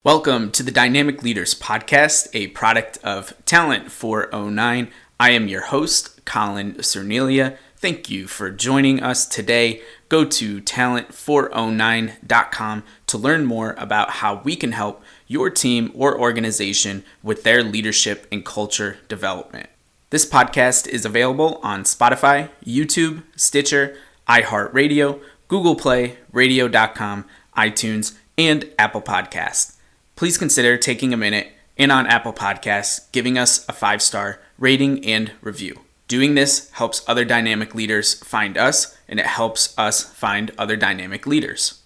Welcome to the Dynamic Leaders Podcast, a product of Talent 409. I am your host, Colin. Thank you for joining us today. Go to talent409.com to learn more about how we can help your team or organization with their leadership and culture development. This podcast is available on Spotify, YouTube, Stitcher, iHeartRadio, Google Play, Radio.com, iTunes, and Apple Podcasts. Please consider taking a minute and on Apple Podcasts, giving us a 5-star rating and review. Doing this helps other dynamic leaders find us, and it helps us find other dynamic leaders.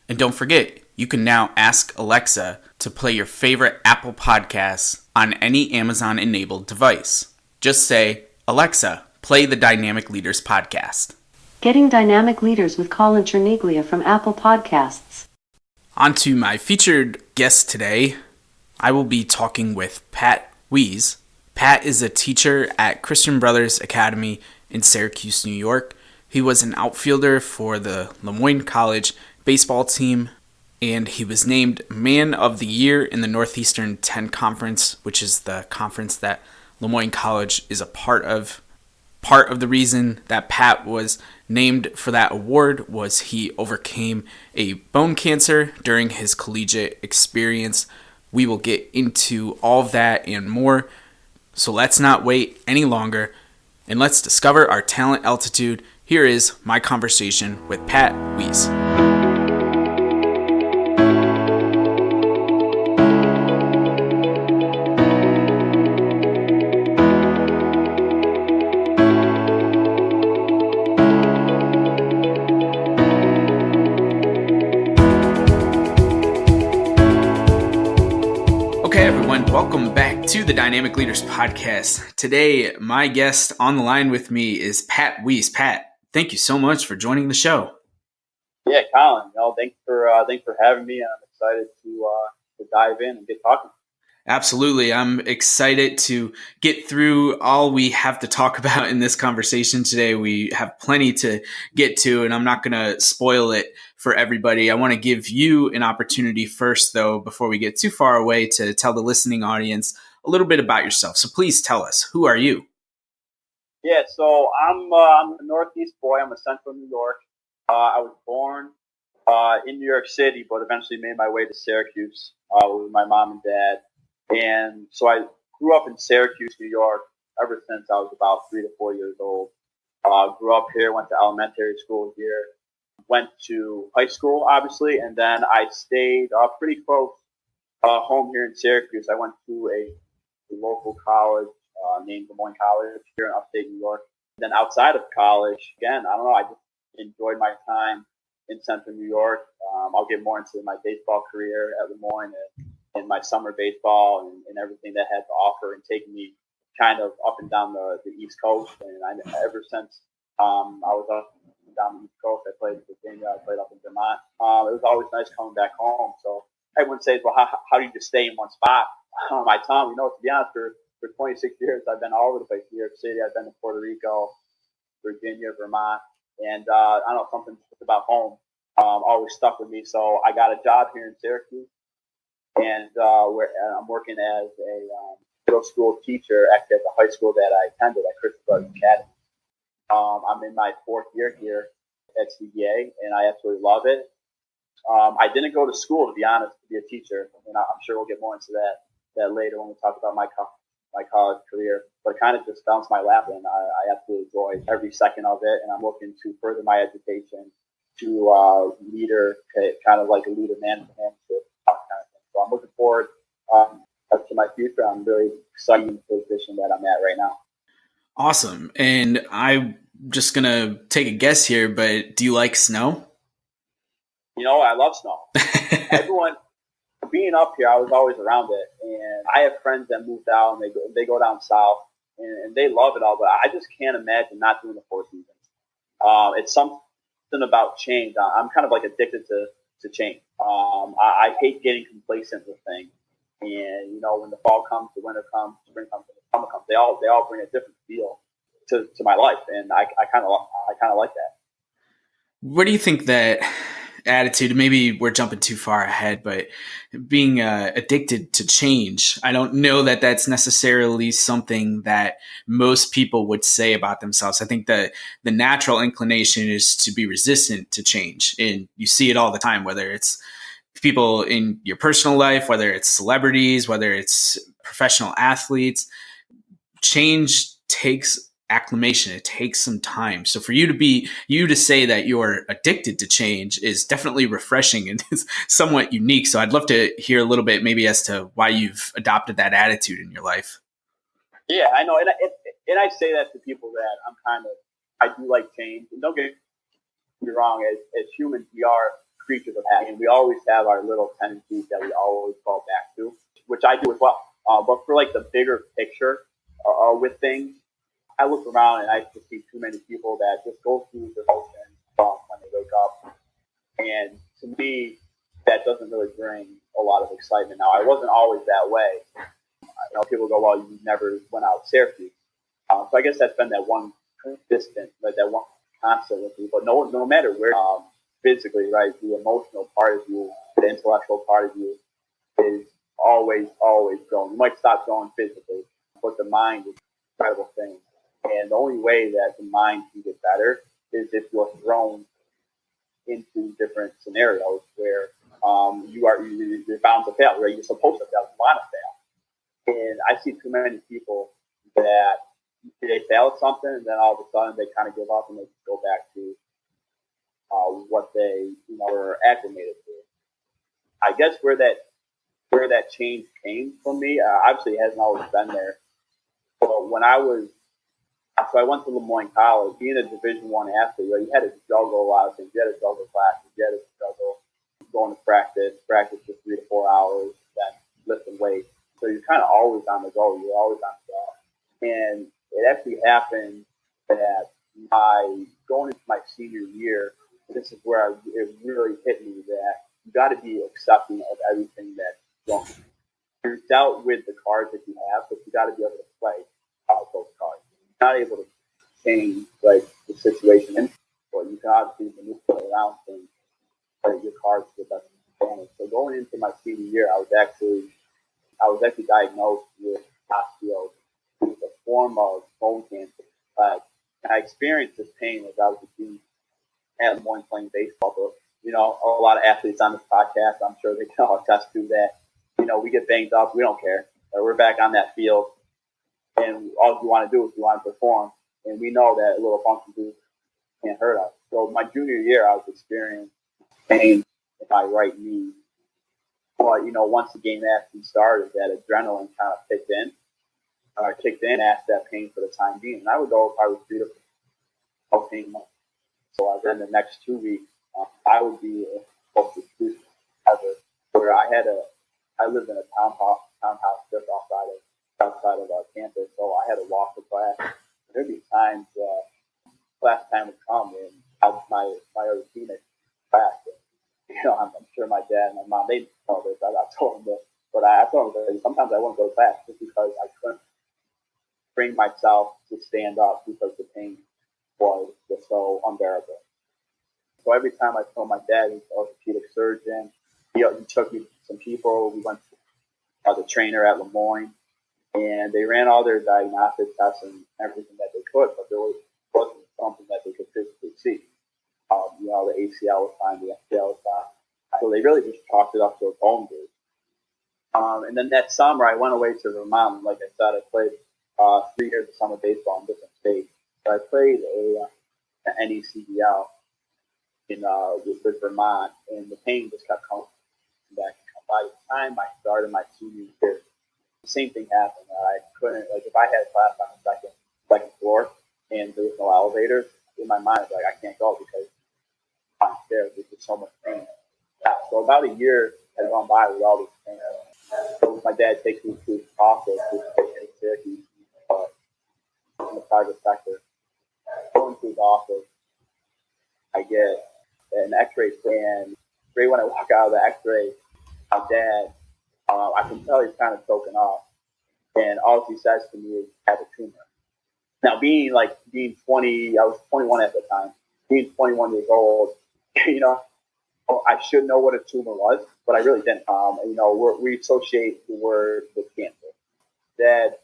And don't forget, you can now ask Alexa to play your favorite Apple Podcasts on any Amazon-enabled device. Just say, Alexa, play the Dynamic Leaders Podcast. Getting Dynamic Leaders with Colin from Apple Podcasts. On to my featured guest today. I will be talking with Pat Wiese. Pat is a teacher at Christian Brothers Academy in Syracuse, New York. He was an outfielder for the Moyne College baseball team, and he was named Man of the Year in the Northeastern 10 Conference, which is the conference that Moyne College is a part of. Part of the reason that Pat was named for that award was he overcame a bone cancer during his collegiate experience. We will get into all of that and more. So let's not wait any longer and let's discover our talent altitude. Here is my conversation with Pat Wiese. Welcome back to the Dynamic Leaders Podcast. Today, my guest on the line with me is Pat Wiese. Pat, thank you so much for joining the show. Yeah, Colin, thanks for having me. I'm excited to dive in and get talking. Absolutely. I'm excited to get through all we have to talk about in this conversation today. We have plenty to get to, and I'm not going to spoil it for everybody. I want to give you an opportunity first, though, before we get too far away, to tell the listening audience a little bit about yourself. So please tell us, who are you? Yeah, so I'm a Northeast boy. I'm a Central New York. I was born in New York City, but eventually made my way to Syracuse with my mom and dad. And so I grew up in Syracuse, New York, ever since I was about 3 to 4 years old. Grew up here, went to elementary school here, went to high school, obviously, and then I stayed pretty close home here in Syracuse. I went to a local college named Moyne College here in upstate New York. Then outside of college, again, I don't know, I just enjoyed my time in Central New York. I'll get more into my baseball career at Moyne and my summer baseball and everything that had to offer, and taking me kind of up and down the East Coast. And ever since I was up and down the East Coast, I played in Virginia, I played up in Vermont. It was always nice coming back home. So everyone says, well, how do you just stay in one spot? I tell them, to be honest, for 26 years, I've been all over the place. New York City, I've been to Puerto Rico, Virginia, Vermont. And I don't know, something about home always stuck with me. So I got a job here in Syracuse. And I'm working as a middle school teacher, actually at the high school that I attended at Christian Brothers Academy. I'm in my 4th year here at CBA, and I absolutely love it. I didn't go to school, to be honest, to be a teacher, and I'm sure we'll get more into that later when we talk about my college career. But it kind of just bounced my lap, and I absolutely enjoy every second of it. And I'm looking to further my education to kind of like a leader management kind of thing. So I'm looking forward to my future. I'm really excited in the position that I'm at right now. Awesome. And I'm just going to take a guess here, but do you like snow? I love snow. Everyone, being up here, I was always around it. And I have friends that moved out and they go down south and they love it all. But I just can't imagine not doing the 4 seasons. It's something about change. I'm kind of like addicted to change. I hate getting complacent with things. And, when the fall comes, the winter comes, spring comes, and the summer comes, they all bring a different feel to my life. And I kind of like that. What do you think that attitude. Maybe we're jumping too far ahead, but being addicted to change, I don't know that that's necessarily something that most people would say about themselves. I think that the natural inclination is to be resistant to change. And you see it all the time, whether it's people in your personal life, whether it's celebrities, whether it's professional athletes. Change takes acclimation. It takes some time. So for you to say that you're addicted to change is definitely refreshing and is somewhat unique. So I'd love to hear a little bit maybe as to why you've adopted that attitude in your life. Yeah, I know. And I say that to people that I do like change. And don't get me wrong, as humans, we are creatures of habit. And we always have our little tendencies that we always fall back to, which I do as well. But for like the bigger picture with things, I look around and I just see too many people that just go through the motions when they wake up. And to me, that doesn't really bring a lot of excitement. Now, I wasn't always that way. People go, well, you never went out of Syracuse. So I guess that's been that one consistent, like that one constant with me. But no matter where, physically, right, the emotional part of you, the intellectual part of you is always growing. You might stop growing physically, but the mind is an incredible thing. And the only way that the mind can get better is if you're thrown into different scenarios where you're bound to fail, right? You're supposed to fail, you want to fail. And I see too many people that they fail at something, and then all of a sudden they kind of give up and they go back to what they were acclimated to. I guess where that change came from me, obviously it hasn't always been there. But when I went to Moyne College. Being a Division I athlete, you had to juggle a lot of things. You had to juggle classes. You had to juggle going to practice for 3 to 4 hours, then lifting weights. So you're kind of always on the go. You're always on the go. And it actually happened that going into my senior year, this is where it really hit me that you got to be accepting of everything that's going on. You're dealt with the cards that you have, but you got to be able to play those cards. You're not able to change like the situation, but you can obviously manipulate around things, play your cards to the best advantage. So going into my senior year, I was actually diagnosed with outfield, which is a form of bone cancer. And I experienced this pain as I was at Moyne playing baseball. But, a lot of athletes on this podcast, I'm sure they can all attest to that. We get banged up. We don't care. We're back on that field. And all we want to do is we want to perform. And we know that a little function boost can't hurt us. So my junior year, I was experiencing pain in my right knee. But, once the game actually started, that adrenaline kind of kicked in, asked that pain for the time being. And I would go if I was 3 to 4 pain months. So then the next 2 weeks, I would be supposed to do where I lived in a townhouse just outside of our campus. So I had to walk to class. There'd be times class time would come and my other teammates class. I'm sure my dad and my mom, they know this. I told them this. But I told them that sometimes I wouldn't go to class just because I couldn't bring myself to stand up because the pain was just so unbearable. So every time I told my dad, he's an orthopedic surgeon, he took me to some people. We went to the trainer at Moyne, and they ran all their diagnostic tests and everything that they could, but there wasn't something that they could physically see. The ACL was fine, the FCL was fine. So they really just chalked it up to a bone bruise. And then that summer, I went away to Vermont. Like I said, I played 3 years of summer baseball in different states. So I played an NECBL with Vermont, and the pain just kept coming back. By the time I started my senior year, the same thing happened. I couldn't, if I had a class on the second floor and there was no elevators, in my mind, I was like, I can't go because I'm there. There's just so much pain. Yeah, so about a year had gone by with all this pain. So my dad takes me to his office, which is in Syracuse, in the private sector. Going to his office, I get an X-ray scan. Right when I walk out of the X-ray, my dad, I can tell he's kind of choking off. And all he says to me is, I have a tumor. Now, being 20, I was 21 at the time, being 21 years old, I should know what a tumor was, but I really didn't. We associate the word with cancer. Dad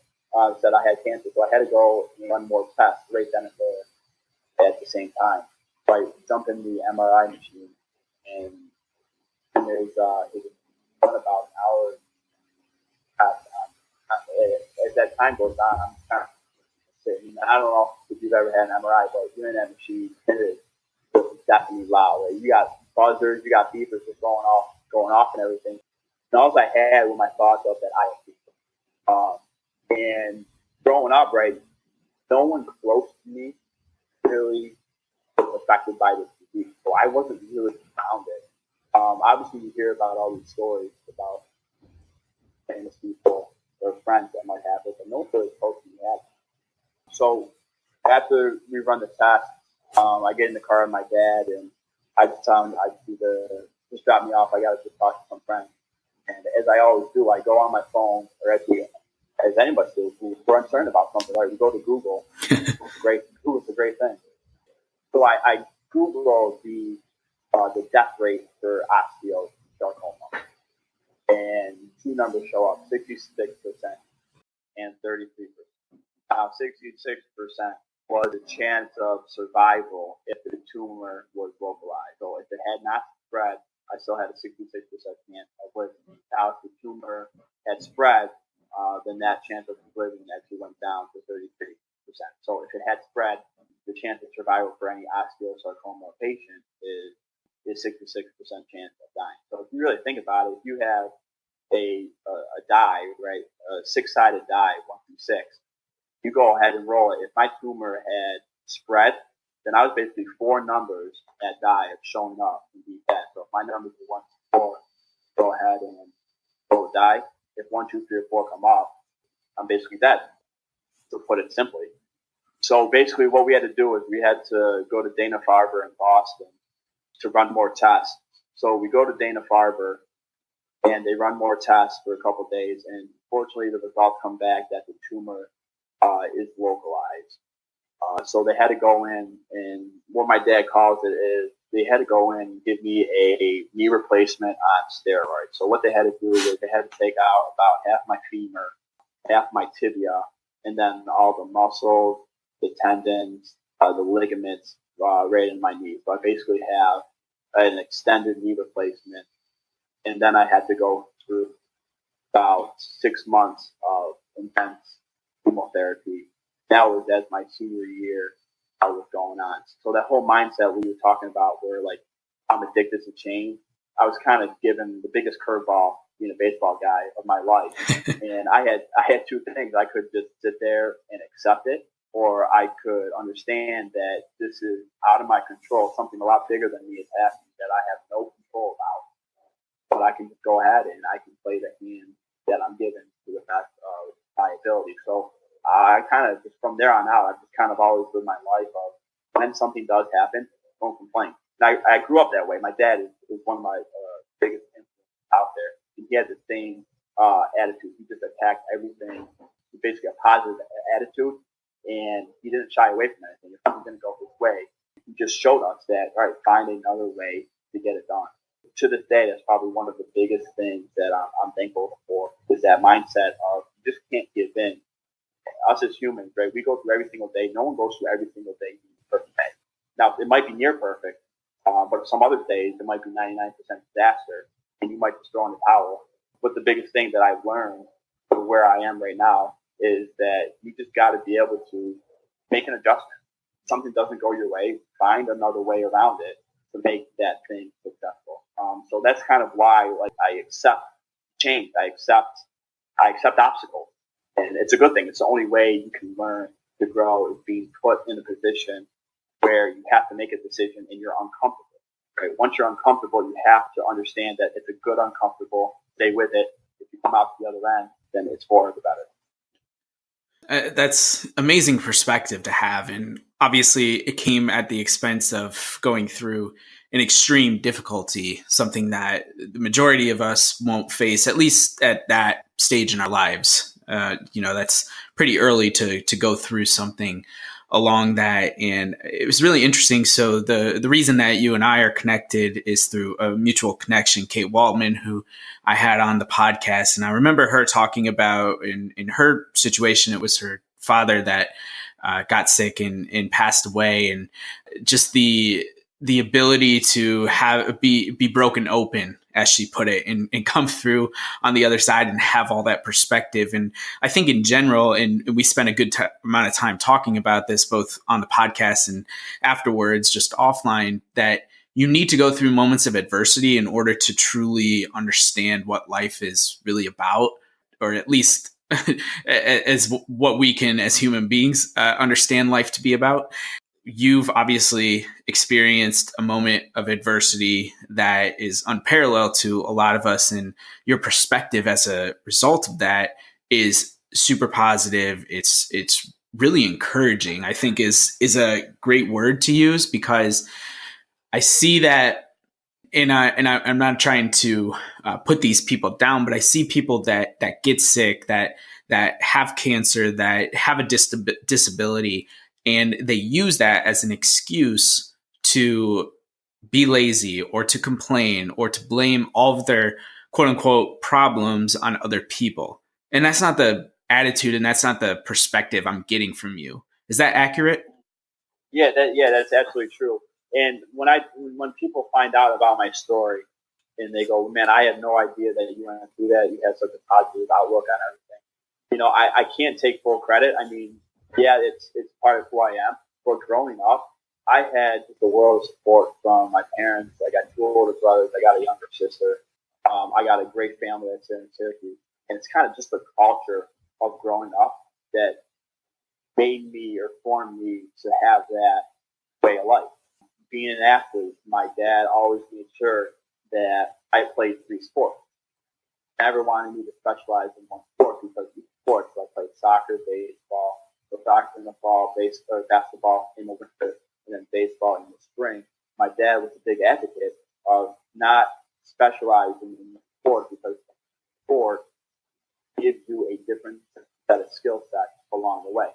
said I had cancer, so I had to go and run more tests right then and there at the same time. So I jumped in the MRI machine, and it was about an hour past. As that time goes on, I'm kind of sitting. I don't know if you've ever had an MRI, but you're in that machine, it is definitely loud. Right? You got buzzers, you got beepers just going off and everything. And all I had were my thoughts of that I had. And growing up, right, no one close to me really was affected by this disease. So I wasn't really around it. Obviously, you hear about all these stories about famous people or friends that might have it, but no one really close to me had it. So after we run the test, I get in the car with my dad, and I just tell him just drop me off. I got to just talk to some friends. And as I always do, I go on my phone, or as anybody does, we're uncertain about something, right? We go to Google. Google's a great thing. So I Google the death rate for osteosarcoma, and two numbers show up: 66% and 33%. 66% was the chance of survival if the tumor was localized. So if it had not spread, I still had a 66% chance of living. Now, if the tumor had spread, then that chance of living actually went down to 33%. So if it had spread, the chance of survival for any osteosarcoma patient is 66% chance of dying. So if you really think about it, if you have a die, right, a six-sided die, 1 through 6, you go ahead and roll it. If my tumor had spread, then I was basically 4 numbers at die of showing up and being dead. So if my numbers are 1 to 4, go ahead and roll a die. If 1, 2, 3, or 4 come up, I'm basically dead, to put it simply. So basically what we had to do is we had to go to Dana-Farber in Boston to run more tests. So we go to Dana-Farber, and they run more tests for a couple of days, and fortunately the results come back that the tumor is localized. So they had to go in, and what my dad calls it is they had to go in and give me a knee replacement on steroids. So what they had to do is they had to take out about half my femur, half my tibia, and then all the muscles, the tendons, the ligaments right in my knee. So I basically have an extended knee replacement. And then I had to go through about 6 months of intense chemotherapy. That was as my senior year was going on. So that whole mindset we were talking about where like I'm addicted to change, I was kind of given the biggest curveball being a baseball guy of my life. And I had two things. I could just sit there and accept it, or I could understand that this is out of my control. Something a lot bigger than me is happening that I have no control about. But I can just go ahead and I can play the hand that I'm given to the best of my ability. So I kind of just from there on out, I've just kind of always lived my life of when something does happen, don't complain. And I grew up that way. My dad is one of my biggest influences out there. And he had the same attitude. He just attacked everything, basically a positive attitude, and he didn't shy away from anything. If something didn't go his way, he just showed us that, all right, find another way to get it done. To this day, that's probably one of the biggest things that I'm thankful for is that mindset of you just can't give in. Us as humans, right? We go through every single day. No one goes through every single day perfect day. Now, it might be near perfect, but some other days it might be 99% disaster, and you might just throw in the towel. But the biggest thing that I've learned for where I am right now is that you just got to be able to make an adjustment. If something doesn't go your way, find another way around it to make that thing successful. So that's kind of why, like, I accept change. I accept obstacles, and it's a good thing. It's the only way you can learn to grow is being put in a position where you have to make a decision and you're uncomfortable. Right? Once you're uncomfortable, you have to understand that it's a good uncomfortable. Stay with it. If you come out the other end, then it's for the better. That's amazing perspective to have. And obviously it came at the expense of going through an extreme difficulty, something that the majority of us won't face, at least at that stage in our lives. That's pretty early to go through something along that. And it was really interesting. So the reason that you and I are connected is through a mutual connection, Kate Waltman, who I had on the podcast. And I remember her talking about in her situation, it was her father that got sick and passed away. And just the ability to be broken open, as she put it, and come through on the other side and have all that perspective. And I think in general, and we spent a good amount of time talking about this, both on the podcast and afterwards, just offline, that you need to go through moments of adversity in order to truly understand what life is really about, or at least as what we can as human beings understand life to be about. You've obviously experienced a moment of adversity that is unparalleled to a lot of us, and your perspective as a result of that is super positive. It's really encouraging, I think is a great word to use, because I see that, and I'm not trying to put these people down, but I see people that get sick, that have cancer, that have a disability, and they use that as an excuse to be lazy or to complain or to blame all of their quote unquote problems on other people. And that's not the attitude, and that's not the perspective I'm getting from you. Is that accurate? Yeah, that's absolutely true. And when people find out about my story and they go, man, I had no idea that you went through that. You had such a positive outlook on everything. I can't take full credit. I mean, yeah, it's part of who I am. But growing up, I had the world of support from my parents. I got two older brothers. I got a younger sister. I got a great family that's in Syracuse. And it's kind of just the culture of growing up that made me or formed me to have that way of life. Being an athlete, my dad always made sure that I played 3 sports. Never wanted me to specialize in one sport, because each sport, so I played soccer, baseball, soccer in the fall, basketball in the winter, and then baseball in the spring. My dad was a big advocate of not specializing in the sport, because sport gives you a different set of skill sets along the way.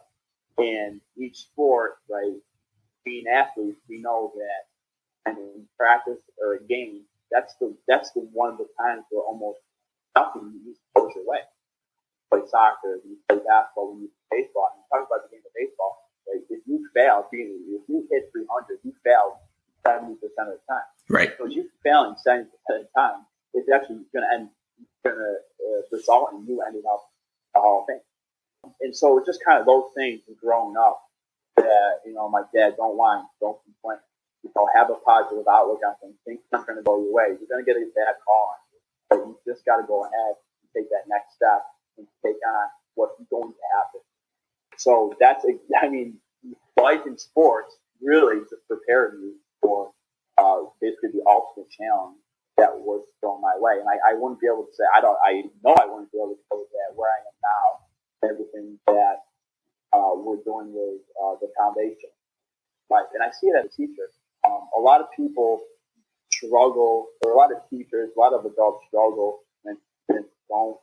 And each sport, right, being athletes, we know that, and in practice or a game, that's the one of the times where almost nothing you goes your way. You play soccer, you play basketball, when you play baseball. And you talk about the game of baseball, right? If you fail, if you hit 300, you fail 70% of the time. Right. So if you're failing 70% of the time, it's actually going to result in you ending up the Hall of Fame. And so it's just kind of those things growing up that, my dad, don't whine, don't complain. Have a positive outlook on things. Things aren't going to go your way. You're going to get a bad call on you. But you just got to go ahead and take that next step and take on what's going to happen. So life in sports really just prepared me for basically the ultimate challenge that was thrown my way. And I wouldn't be able to say, I know I wouldn't be able to go that where I am now, everything that we're doing with the foundation. Right. And I see it as a teacher. A lot of people struggle, or a lot of teachers, a lot of adults struggle and don't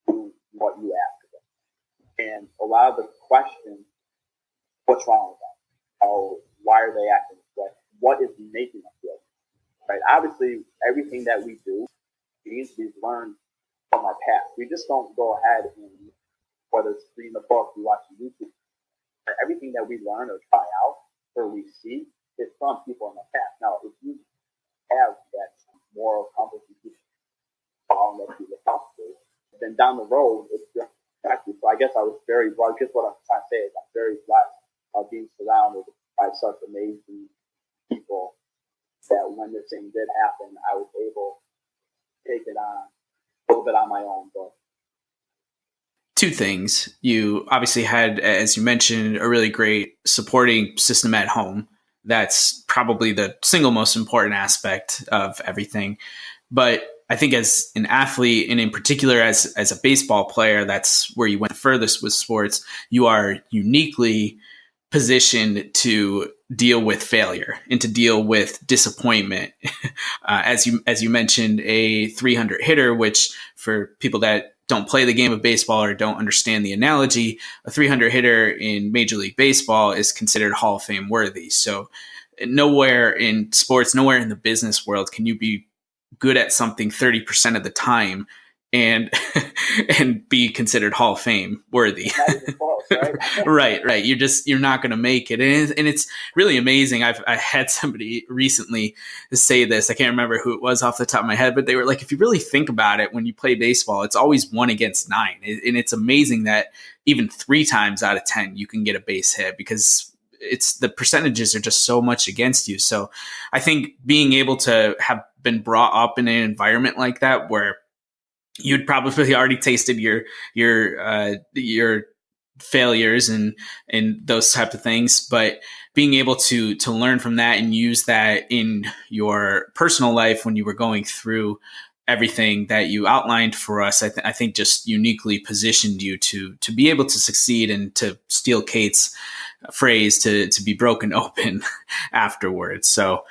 do what you ask of them. And a lot of the questions, what's wrong with them? Oh, why are they acting this way? What is making them feel? Right. Obviously, everything that we do means we've learned from our past. We just don't go ahead and, whether it's reading a book, we watch YouTube, everything that we learn or try out or we see is from people in the past. Now, if you have that moral compass you following that you look up to, then down the road, it's just practice. So I guess I was very blessed. Just what I'm trying to say is I'm very blessed of being surrounded by such amazing people that when this thing did happen, I was able to take it on a little bit on my own. But 2 things. You obviously had, as you mentioned, a really great supporting system at home. That's probably the single most important aspect of everything. But I think as an athlete, and in particular as a baseball player, that's where you went the furthest with sports. You are uniquely positioned to deal with failure and to deal with disappointment. As you mentioned, a 300 hitter, which for people that don't play the game of baseball or don't understand the analogy, a 300 hitter in Major League Baseball is considered Hall of Fame worthy. So nowhere in sports, nowhere in the business world can you be good at something 30% of the time and and be considered Hall of Fame worthy. Not even close, right? Right. You're not going to make it. And it's really amazing. I had somebody recently say this. I can't remember who it was off the top of my head, but they were like, if you really think about it, when you play baseball, it's always 1 against 9. And it's amazing that even 3 times out of 10, you can get a base hit because it's the percentages are just so much against you. So I think being able to have been brought up in an environment like that where you'd probably already tasted your failures and those type of things, but being able to learn from that and use that in your personal life when you were going through everything that you outlined for us, I think just uniquely positioned you to be able to succeed and to steal Kate's phrase to be broken open afterwards. So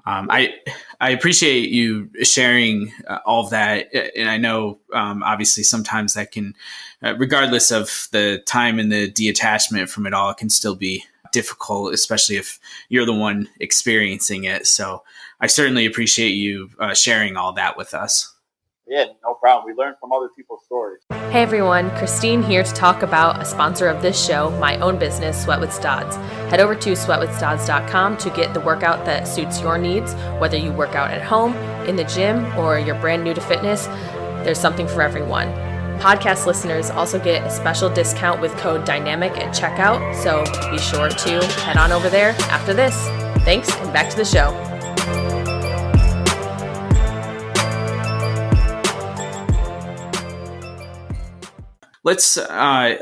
I appreciate you sharing all of that. And I know, obviously, sometimes that can, regardless of the time and the detachment from it all, it can still be difficult, especially if you're the one experiencing it. So I certainly appreciate you sharing all that with us. Yeah, no problem. We learn from other people's stories. Hey everyone, Christine here to talk about a sponsor of this show, my own business, Sweat with Stods. Head over to sweatwithstods.com to get the workout that suits your needs, whether you work out at home, in the gym, or you're brand new to fitness. There's something for everyone. Podcast listeners also get a special discount with code DYNAMIC at checkout, so be sure to head on over there after this. Thanks, and back to the show. I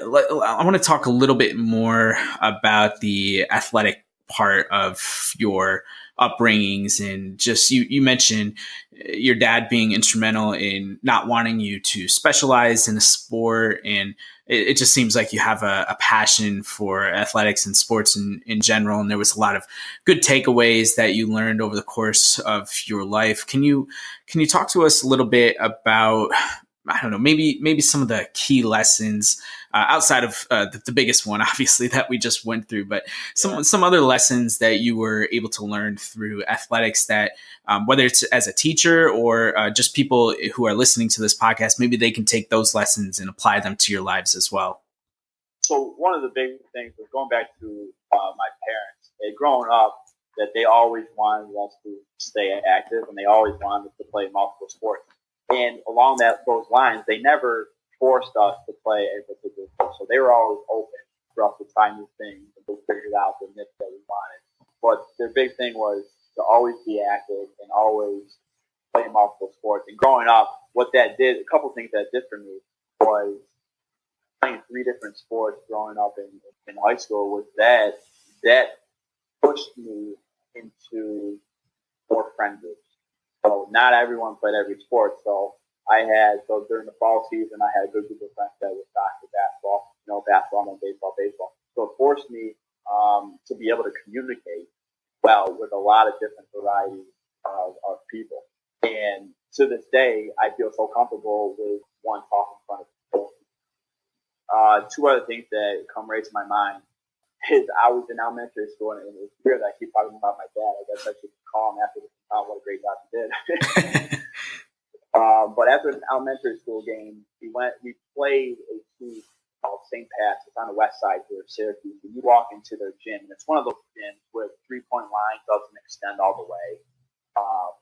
want to talk a little bit more about the athletic part of your upbringings, and just you mentioned your dad being instrumental in not wanting you to specialize in a sport, and it just seems like you have a passion for athletics and sports in general, and there was a lot of good takeaways that you learned over the course of your life. Can you talk to us a little bit about, I don't know, maybe some of the key lessons outside of the biggest one, obviously, that we just went through, but some other lessons that you were able to learn through athletics that, whether it's as a teacher or just people who are listening to this podcast, maybe they can take those lessons and apply them to your lives as well. So one of the big things was going back to my parents. Growing up, that they always wanted us to stay active, and they always wanted us to play multiple sports. And along those lines, they never forced us to play a particular sport. So they were always open for us to try new things and to figure out the niche that we wanted. But their big thing was to always be active and always play multiple sports. And growing up, what that did, a couple things that did for me was playing 3 different sports growing up in high school was that pushed me into more friend groups. So not everyone played every sport. So during the fall season, I had a good group of friends that would soccer, basketball, and baseball. So it forced me to be able to communicate well with a lot of different varieties of people. And to this day, I feel so comfortable with one talking in front of people. 2 other things that come right to my mind is I was in elementary school, and it's weird that I keep talking about my dad. I guess I should call him after this. What a great job he did. But after an elementary school game, we played a team called St. Pat's. It's on the west side here of Syracuse. And you walk into their gym, and it's one of those gyms where the 3-point line doesn't extend all the way.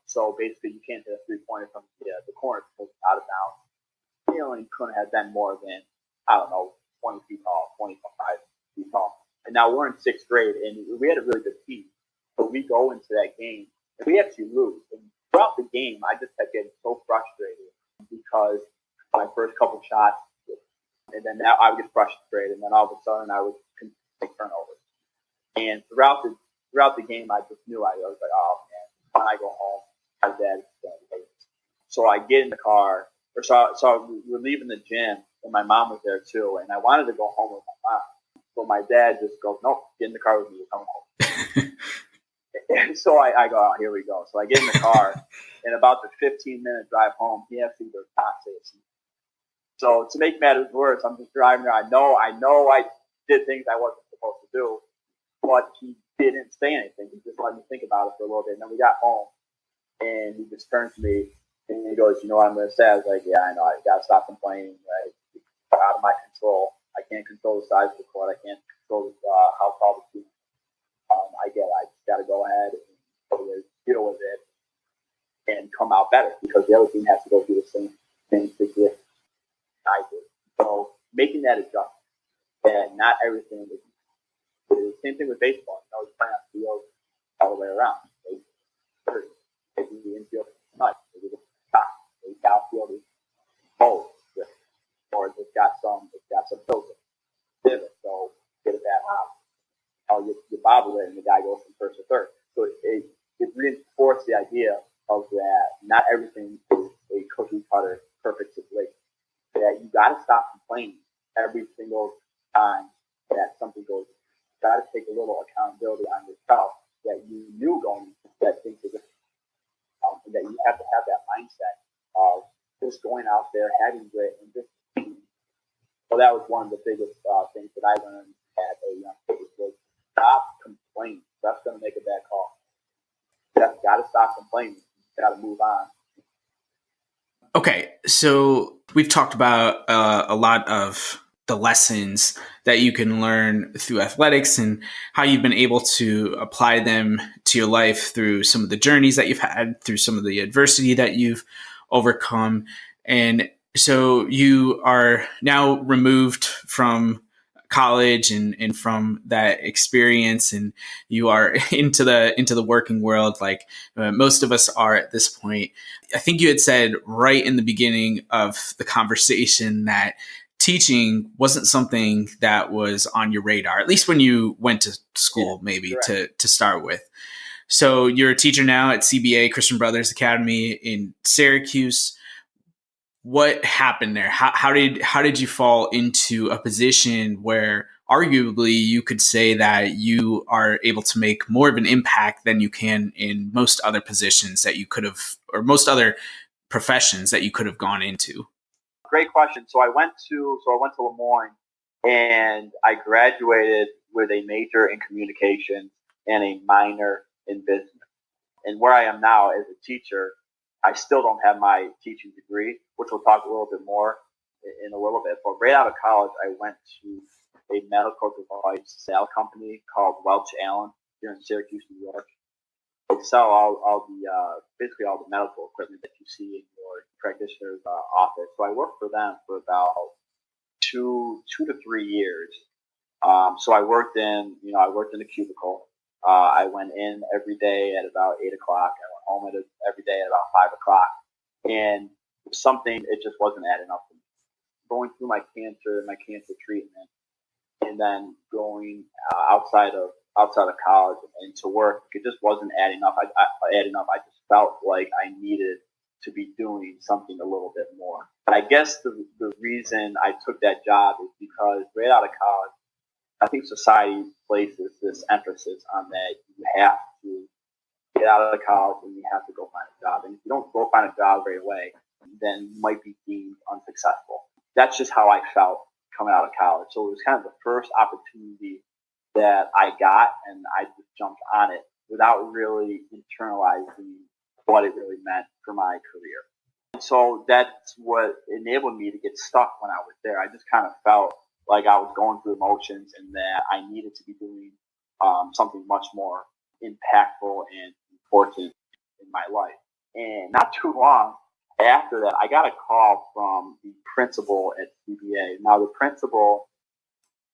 So basically, you can't hit a 3-pointer from the corner because it's out of bounds. You only couldn't have been more than, 20 feet tall, 25 feet tall. And now we're in 6th grade, and we had a really good team. So we go into that game, and we actually lose. And throughout the game, I just kept getting so frustrated because my first couple shots, and then now I would get frustrated, and then all of a sudden I would take turnovers. And throughout the game, I just knew I was like, oh man, when I go home, my dad is going to hate me. So I get in the car, so we're leaving the gym, and my mom was there too, and I wanted to go home with my mom. So my dad just goes, nope, get in the car with me, we're coming home. And so I go, oh, here we go. So I get in the car, and about the 15-minute drive home, he actually goes, So to make matters worse, I'm just driving there. I know I did things I wasn't supposed to do, but he didn't say anything. He just let me think about it for a little bit. And then we got home, and he just turned to me and he goes, "You know what I'm going to say?" I was like, "Yeah, I know. I got to stop complaining. Right? It's out of my control. I can't control the size of the court. I can't control how tall the team. I get it. I just got to go ahead and deal with it and come out better because the other team has to go through the same situation I did." So making that adjustment, that not everything is the same thing with baseball. You know, it's playing on the field all the way around. Taking the infield nuts, maybe the top, maybe the outfield is bold, or it's got some filter, pivot, so get it that high. You bobble it and the guy goes from first to third. So it reinforced the idea of that not everything is a cookie cutter perfect situation. That you got to stop complaining every single time that something goes. You got to take a little accountability on yourself that you knew going that things are and that you have to have that mindset of just going out there, having grit, and just. So that was one of the biggest things that I learned at a young age was stop complaining. That's going to make a bad call. You got to stop complaining. You got to move on. Okay, so we've talked about a lot of the lessons that you can learn through athletics and how you've been able to apply them to your life through some of the journeys that you've had, through some of the adversity that you've overcome. And so you are now removed from college and from that experience, and you are into the working world like most of us are at this point. I think you had said right in the beginning of the conversation that teaching wasn't something that was on your radar, at least when you went to school, maybe to start with. So you're a teacher now at CBA, Christian Brothers Academy in Syracuse. What happened there? How did you fall into a position where arguably you could say that you are able to make more of an impact than you can in most other positions that you could have, or most other professions that you could have gone into? Great question. So I went to Moyne, and I graduated with a major in communications and a minor in business. And where I am now as a teacher, I still don't have my teaching degree, which we'll talk a little bit more in a little bit. But right out of college, I went to a medical device sale company called Welch Allen here in Syracuse, New York. They sell all the basically all the medical equipment that you see in your practitioner's office. So I worked for them for about two to 3 years. So I worked in a cubicle. I went in every day at about 8 o'clock. I went home every day at about 5 o'clock. And it just wasn't adding up for me. Going through my cancer treatment, and then going outside of college and to work, it just wasn't adding up. I just felt like I needed to be doing something a little bit more. But I guess the reason I took that job is because right out of college, I think society places this emphasis on that you have to get out of college and you have to go find a job. And if you don't go find a job right away, then you might be deemed unsuccessful. That's just how I felt coming out of college. So it was kind of the first opportunity that I got, and I just jumped on it without really internalizing what it really meant for my career. And so that's what enabled me to get stuck when I was there. I just kind of felt like I was going through the motions and that I needed to be doing something much more impactful and important in my life. And not too long after that, I got a call from the principal at CBA. Now, the principal,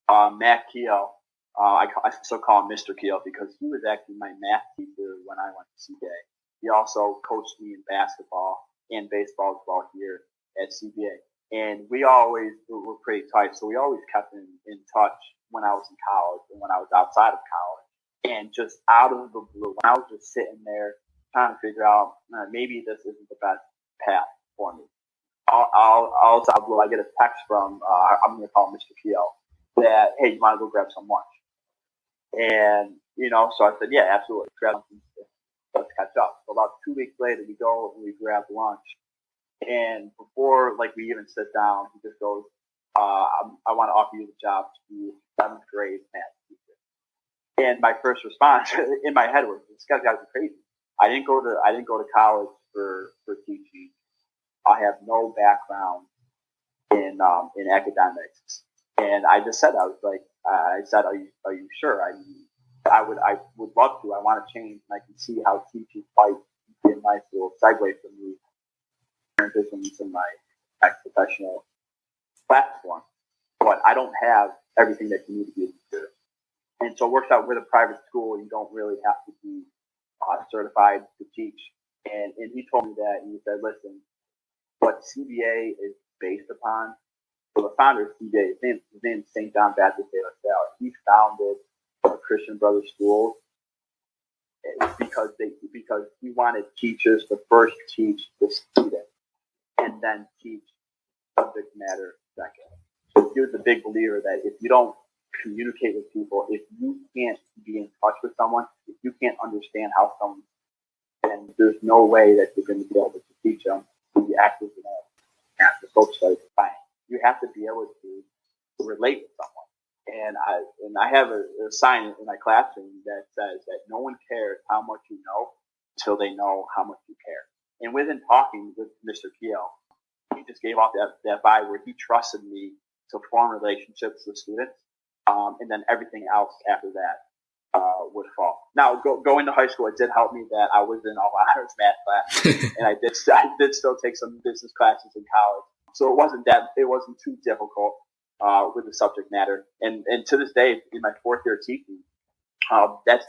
Matt Keogh, I still call him Mr. Keogh because he was actually my math teacher when I went to CBA. He also coached me in basketball and baseball as well here at CBA. And we always were pretty tight, so we always kept in touch when I was in college and when I was outside of college. And just out of the blue, when I was just sitting there trying to figure out maybe this isn't the best path for me, I get a text from I'm going to call him Mr. Keogh that, hey, you want to go grab some lunch? And so I said, yeah, absolutely, grab something. Let's catch up. So about 2 weeks later, we go and we grab lunch. And before we even sit down, he just goes, I want to offer you the job to be 7th grade math teacher. And my first response in my head was, this guy's got to be crazy. I didn't go to college for teaching. I have no background in academics. And I just said, I said, are you sure? I would love to. I want to change, and I can see how teaching might be a nice little segue for me transitions in my professional platform. But I don't have everything that you need to be a teacher. And so it works out with a private school. You don't really have to be certified to teach. And he told me that, and he said, listen, what CBA is based upon, so the founder of CBA, his name is St. John Baptist de La Salle. He founded Christian Brothers Schools because he wanted teachers to first teach the student and then teach subject matter second. So he was a big believer that if you don't communicate with people, if you can't be in touch with someone, if you can't understand how someone, then there's no way that you're going to be able to teach them to be active in the coach study. You have to be able to relate with someone. And I have a sign in my classroom that says that no one cares how much you know until they know how much you care. And within talking with Mr. Keogh, he just gave off that vibe where he trusted me to form relationships with students, and then everything else after that would fall. Now, going to high school, it did help me that I was in all honors math class, and I did still take some business classes in college, so it wasn't too difficult with the subject matter. And to this day, in my 4th year of teaching, that's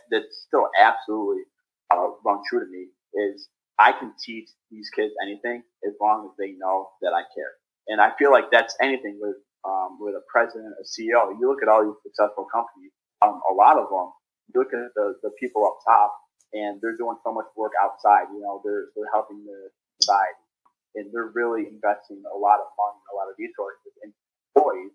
still absolutely rung true to me. Is I can teach these kids anything as long as they know that I care. And I feel like that's anything with a president, a CEO. You look at all these successful companies, a lot of them, you look at the people up top, and they're doing so much work outside. They're helping the society, and they're really investing a lot of money, a lot of resources in employees,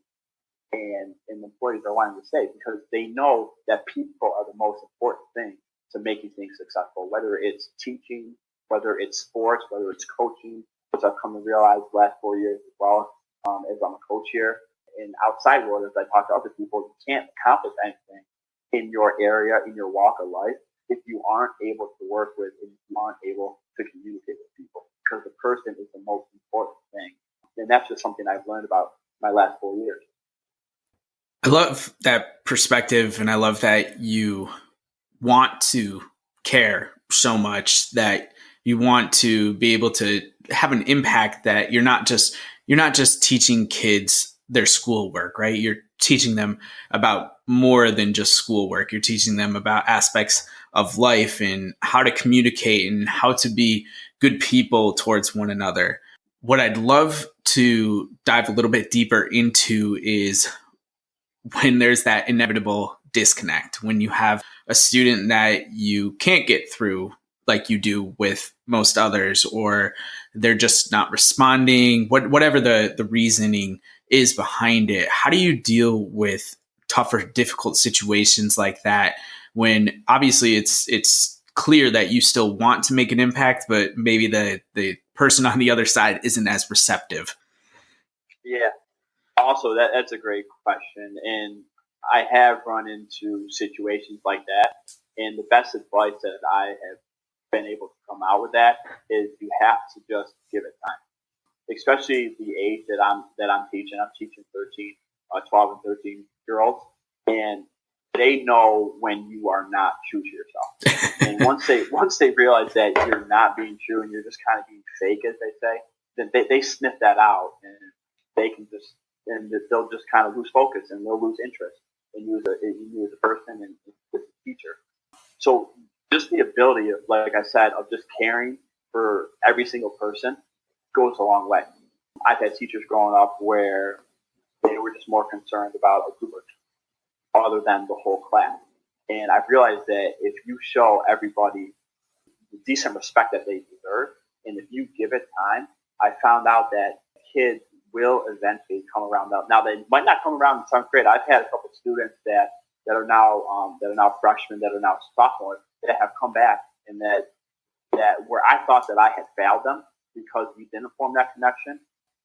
and the employees are wanting to stay because they know that people are the most important thing to making things successful, whether it's teaching, whether it's sports, whether it's coaching, which I've come to realize the last 4 years as well, as I'm a coach here. In outside world, as I talk to other people, you can't accomplish anything in your area, in your walk of life, if you aren't able to work with and you aren't able to communicate with people, because the person is the most important thing. And that's just something I've learned about my last 4 years. I love that perspective, and I love that you want to care so much that you want to be able to have an impact, that you're not just teaching kids their schoolwork, right? You're teaching them about more than just schoolwork. You're teaching them about aspects of life and how to communicate and how to be good people towards one another. What I'd love to dive a little bit deeper into is when there's that inevitable disconnect, when you have a student that you can't get through like you do with most others, or they're just not responding, whatever the reasoning is behind it. How do you deal with tougher, difficult situations like that when obviously it's clear that you still want to make an impact, but maybe the person on the other side isn't as receptive? Yeah. Also, that's a great question. And I have run into situations like that. And the best advice that I have been able to come out with that is you have to just give it time. Especially the age that I'm teaching. I'm teaching 12 and 13-year-olds. And they know when you are not true to yourself. And once they realize that you're not being true and you're just kind of being fake, as they say, then they sniff that out, and they'll just kind of lose focus, and they'll lose interest in you as a person and as a teacher. So just the ability of, like I said, of just caring for every single person goes a long way. I've had teachers growing up where they were just more concerned about a group other than the whole class. And I've realized that if you show everybody the decent respect that they deserve, and if you give it time, I found out that kids will eventually come around. Now they might not come around in 7th grade. I've had a couple of students that are now freshmen, that are now sophomores, that have come back, and that where I thought that I had failed them, because we didn't form that connection,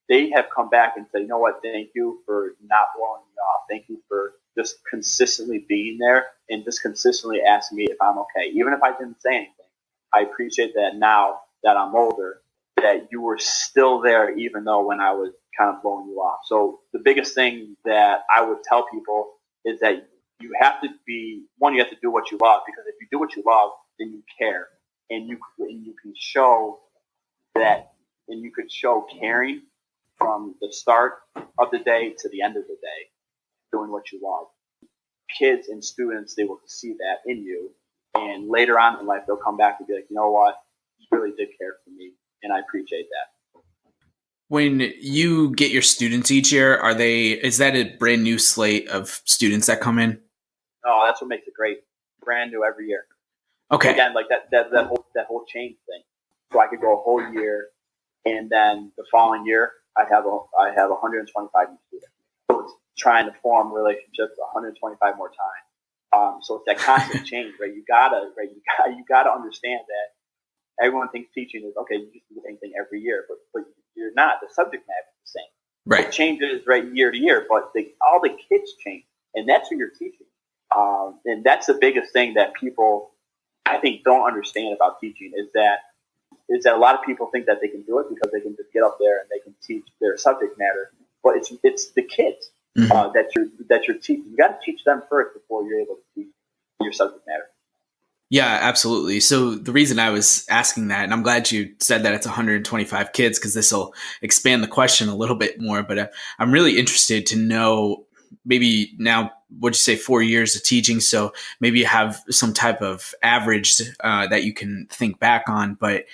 they have come back and said, you know what, thank you for not blowing me off. Thank you for just consistently being there and just consistently asking me if I'm okay. Even if I didn't say anything, I appreciate that now that I'm older, that you were still there even though when I was kind of blowing you off. So the biggest thing that I would tell people is that you have to be, one, you have to do what you love, because if you do what you love, then you care. And you can show that, and you could show caring from the start of the day to the end of the day, doing what you love. Kids and students, they will see that in you. And later on in life, they'll come back and be like, you know what, you really did care for me. And I appreciate that. When you get your students each year, is that a brand new slate of students that come in? Oh, that's what makes it great. Brand new every year. Okay. Again, like that whole change thing. So I could go a whole year, and then the following year I have 125 new students. So it's trying to form relationships 125 more times. So it's that constant change, right? You gotta understand that everyone thinks teaching is okay. You just do the same thing every year, but you're not. The subject matter is the same. Right. It changes year to year, but all the kids change, and that's who you're teaching. And that's the biggest thing that people, I think, don't understand about teaching is that a lot of people think that they can do it because they can just get up there and they can teach their subject matter, but it's the kids that you're teaching. You got to teach them first before you're able to teach your subject matter. Yeah, absolutely. So the reason I was asking that, and I'm glad you said that it's 125 kids, because this will expand the question a little bit more, but I'm really interested to know, maybe now, what'd you say, 4 years of teaching? So maybe you have some type of average that you can think back on, but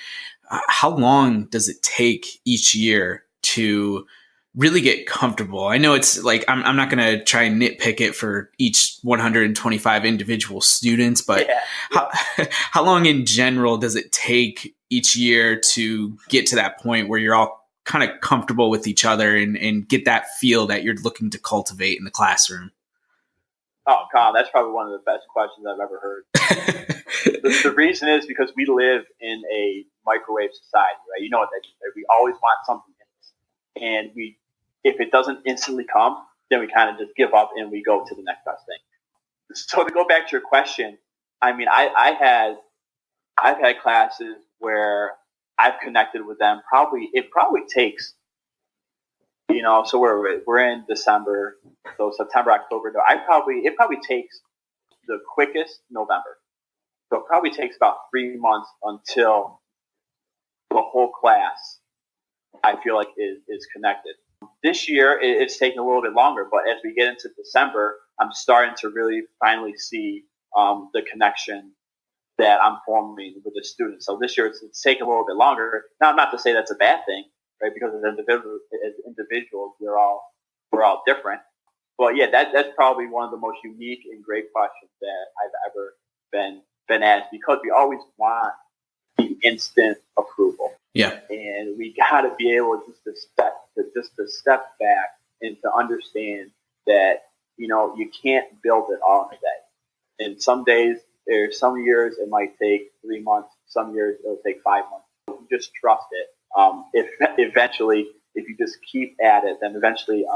how long does it take each year to really get comfortable? I know it's like, I'm not going to try and nitpick it for each 125 individual students, but how long in general does it take each year to get to that point where you're all kind of comfortable with each other and get that feel that you're looking to cultivate in the classroom? Oh, Colin, that's probably one of the best questions I've ever heard. The reason is because we live in a microwave society, right? You know what that is, right? We always want something in us. And if it doesn't instantly come, then we kind of just give up and we go to the next best thing. So to go back to your question, I mean, I've had classes where I've connected with them. It probably takes, so we're in December, so September, October. It probably takes the quickest November. So it probably takes about 3 months until the whole class, I feel like, is connected. This year, it's taking a little bit longer, but as we get into December, I'm starting to really finally see the connection that I'm forming with the students. So this year, it's taking a little bit longer. Now, not to say that's a bad thing, right? Because as individuals, we're all different. But yeah, that's probably one of the most unique and great questions that I've ever been asked, because we always want the instant approval. Yeah. And we got to be able just to step back and to understand that, you can't build it all in a day. And some days, some years it might take 3 months. Some years it'll take 5 months. You just trust it. If you just keep at it, then eventually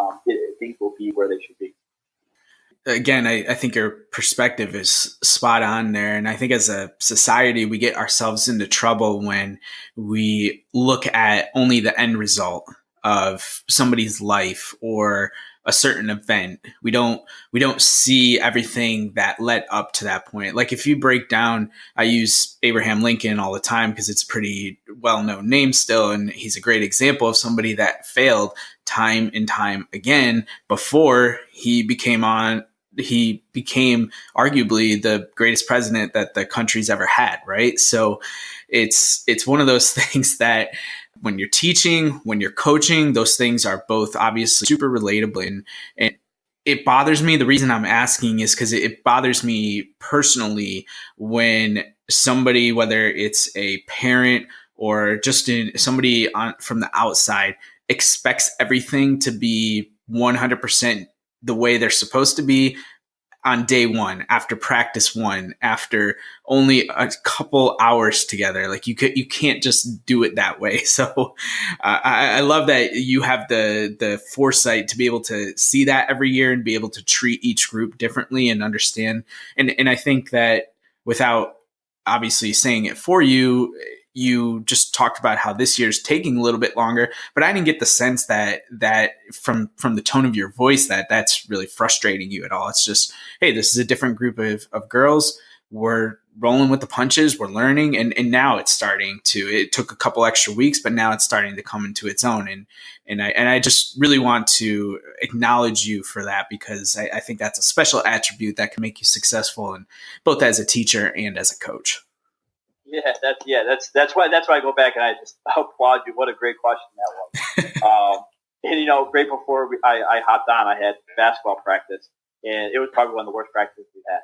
things will be where they should be. Again, I think your perspective is spot on there. And I think as a society, we get ourselves into trouble when we look at only the end result of somebody's life or a certain event. We don't see everything that led up to that point. Like if you break down, I use Abraham Lincoln all the time because it's a pretty well-known name still. And he's a great example of somebody that failed time and time again before he became arguably the greatest president that the country's ever had, right? So it's one of those things that when you're teaching, when you're coaching, those things are both obviously super relatable. And it bothers me. The reason I'm asking is because it bothers me personally when somebody, whether it's a parent or just somebody from the outside, expects everything to be 100% the way they're supposed to be on day one, after practice one, after only a couple hours together. Like you can't just do it that way. So I love that you have the foresight to be able to see that every year and be able to treat each group differently and understand. And I think that without obviously saying it for you, you just talked about how this year's taking a little bit longer, but I didn't get the sense that from the tone of your voice that's really frustrating you at all. It's just, hey, this is a different group of girls. We're rolling with the punches. We're learning, and now it's starting to. It took a couple extra weeks, but now it's starting to come into its own. And I just really want to acknowledge you for that, because I think that's a special attribute that can make you successful, and both as a teacher and as a coach. That's why I go back and I just applaud you. What a great question that was. And right before I hopped on, I had basketball practice, and it was probably one of the worst practices we had.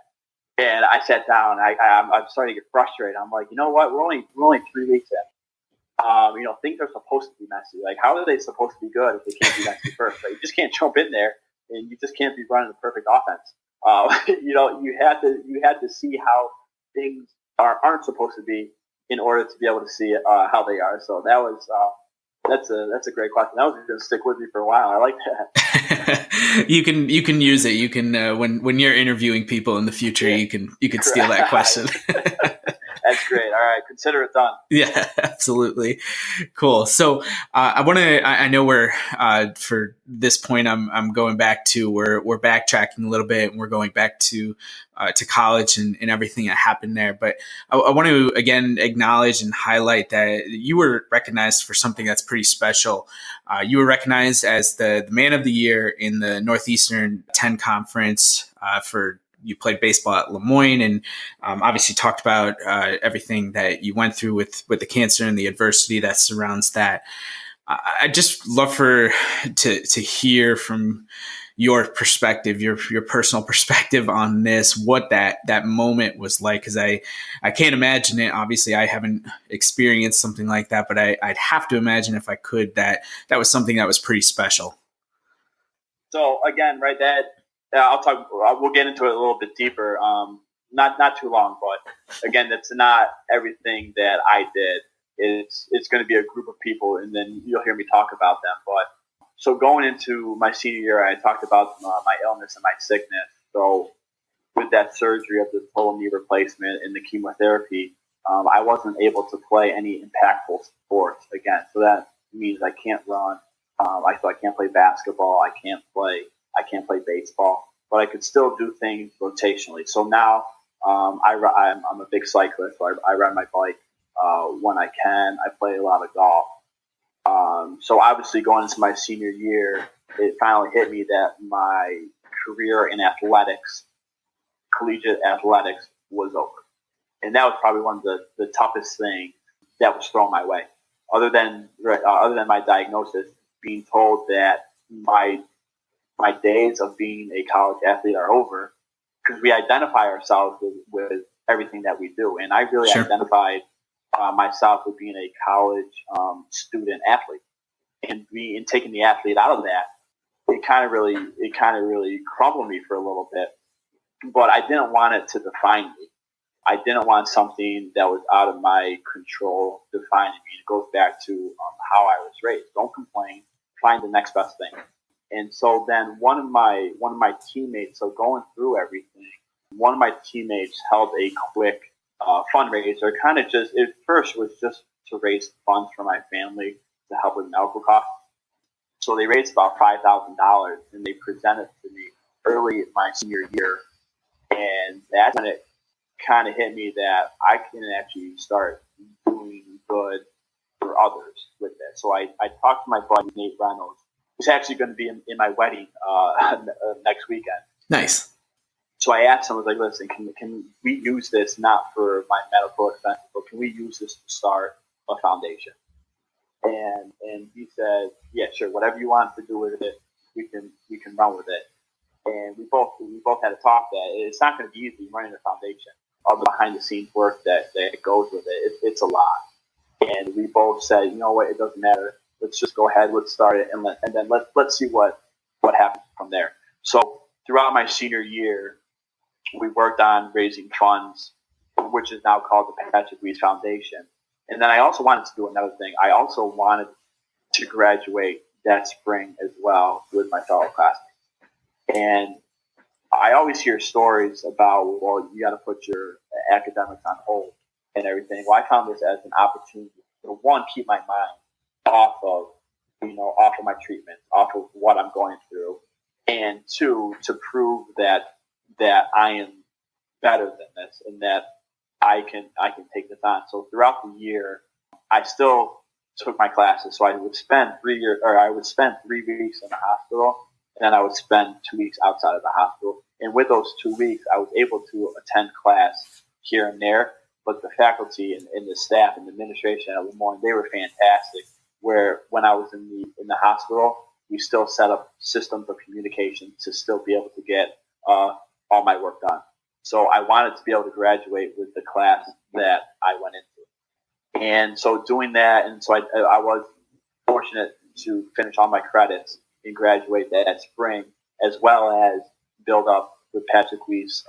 And I sat down. I'm starting to get frustrated. I'm like, you know what? We're only 3 weeks in. Things are supposed to be messy. Like, how are they supposed to be good if they can't be messy first? Right? You just can't jump in there, and you just can't be running the perfect offense. You had to see how things aren't supposed to be in order to be able to see how they are. So that was that's a great question. That was going to stick with me for a while. I like that. You can use it. You can when you're interviewing people in the future, you can steal that question. That's great. All right, consider it done. Yeah, absolutely. Cool. So I know we're for this point, I'm going back to we're backtracking a little bit, and we're going back to college and everything that happened there. But I want to again acknowledge and highlight that you were recognized for something that's pretty special. You were recognized as the man of the year in the Northeastern 10 Conference for. You played baseball at Moyne, and obviously talked about everything that you went through with the cancer and the adversity that surrounds that. I just love to hear from your perspective, your personal perspective on this, what that moment was like, because I can't imagine it. Obviously, I haven't experienced something like that, but I'd have to imagine if I could that was something that was pretty special. So again, right, I'll talk. We'll get into it a little bit deeper. Not too long, but again, that's not everything that I did. It's going to be a group of people, and then you'll hear me talk about them. But so going into my senior year, I talked about my illness and my sickness. So with that surgery of the total knee replacement and the chemotherapy, I wasn't able to play any impactful sports again. So that means I can't run. I can't play basketball. I can't play baseball, but I could still do things rotationally. So now I'm a big cyclist. So I ride my bike when I can. I play a lot of golf. So obviously going into my senior year, it finally hit me that my career in athletics, collegiate athletics, was over. And that was probably one of the toughest things that was thrown my way. Other than my diagnosis, being told that my days of being a college athlete are over, because we identify ourselves with everything that we do. And I really identified myself with being a college student athlete, and taking the athlete out of that, it kind of really crumbled me for a little bit. But I didn't want it to define me. I didn't want something that was out of my control defining me. It goes back to how I was raised. Don't complain. Find the next best thing. And so then one of my teammates, so going through everything, one of my teammates held a quick fundraiser. Kind of just, at first was just to raise funds for my family to help with medical costs. So they raised about $5,000, and they presented to me early in my senior year. And that's when it kind of hit me that I can actually start doing good for others with this. So I talked to my buddy Nate Reynolds, who's actually going to be in my wedding next weekend. Nice. So I asked him, I was like, listen, can we use this not for my medical expenses, but can we use this to start a foundation? And he said, yeah, sure, whatever you want to do with it, we can run with it. And we both had a talk that it's not going to be easy running a foundation. All the behind the scenes work that goes with it, it's a lot. And we both said, you know what, it doesn't matter. Let's just go ahead, let's start it, and then let's see what happens from there. So throughout my senior year, we worked on raising funds, which is now called the Pat Wiese Foundation. And then I also wanted to do another thing. I also wanted to graduate that spring as well with my fellow classmates. And I always hear stories about, well, you got to put your academics on hold and everything. Well, I found this as an opportunity to, one, keep my mind off of my treatment, off of what I'm going through, and two, to prove that I am better than this and that I can take this on. So throughout the year, I still took my classes. So I would spend 3 weeks in the hospital, and then I would spend 2 weeks outside of the hospital. And with those 2 weeks, I was able to attend class here and there. But the faculty and the staff and the administration at Moyne, they were fantastic. Where when I was in the hospital, we still set up systems of communication to still be able to get all my work done. So I wanted to be able to graduate with the class that I went into. And so doing that, and so I was fortunate to finish all my credits and graduate that spring, as well as build up the Pat Wiese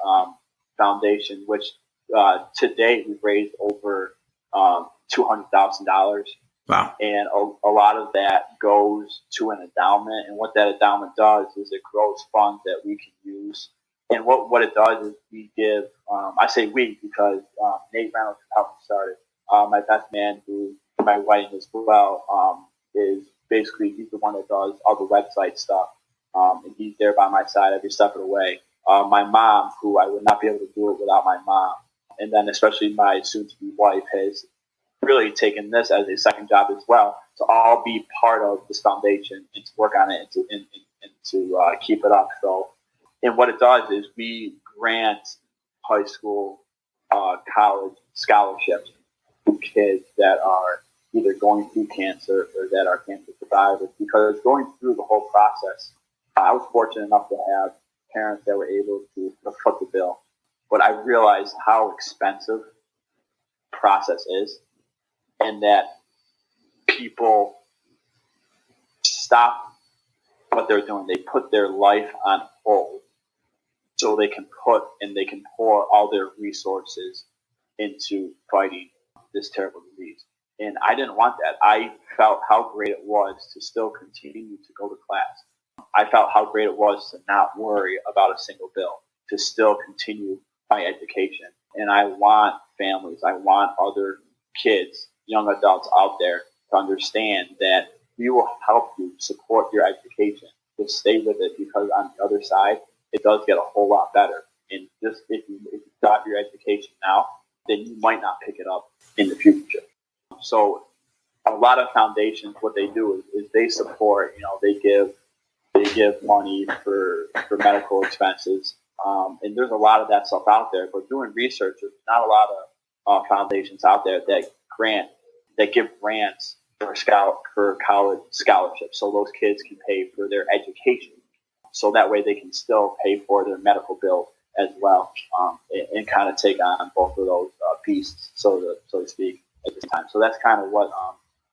Foundation, which to date we've raised over $200,000. Wow. And a lot of that goes to an endowment. And what that endowment does is it grows funds that we can use. And what it does is we give, I say we because Nate Reynolds helped me start it. My best man, who my wedding as well, is basically, he's the one that does all the website stuff. And he's there by my side every step of the way. My mom, who I would not be able to do it without my mom. And then especially my soon-to-be wife has really taken this as a second job as well, to all be part of this foundation and to work on it and to keep it up. So, and what it does is we grant high school, college scholarships to kids that are either going through cancer or that are cancer survivors, because going through the whole process, I was fortunate enough to have parents that were able to foot the bill. But I realized how expensive the process is, and that people stop what they're doing. They put their life on hold so they can pour all their resources into fighting this terrible disease. And I didn't want that. I felt how great it was to still continue to go to class. I felt how great it was to not worry about a single bill, to still continue my education. And I want families, I want other kids, young adults out there to understand that we will help you support your education. Just stay with it, because on the other side, it does get a whole lot better. And just if you stop your education now, then you might not pick it up in the future. So a lot of foundations, what they do is they support, they give money for medical expenses. And there's a lot of that stuff out there. But doing research, there's not a lot of foundations out there that give grants for college scholarships, so those kids can pay for their education. So that way they can still pay for their medical bill as well, and kind of take on both of those pieces, so to speak, at this time. So that's kind of what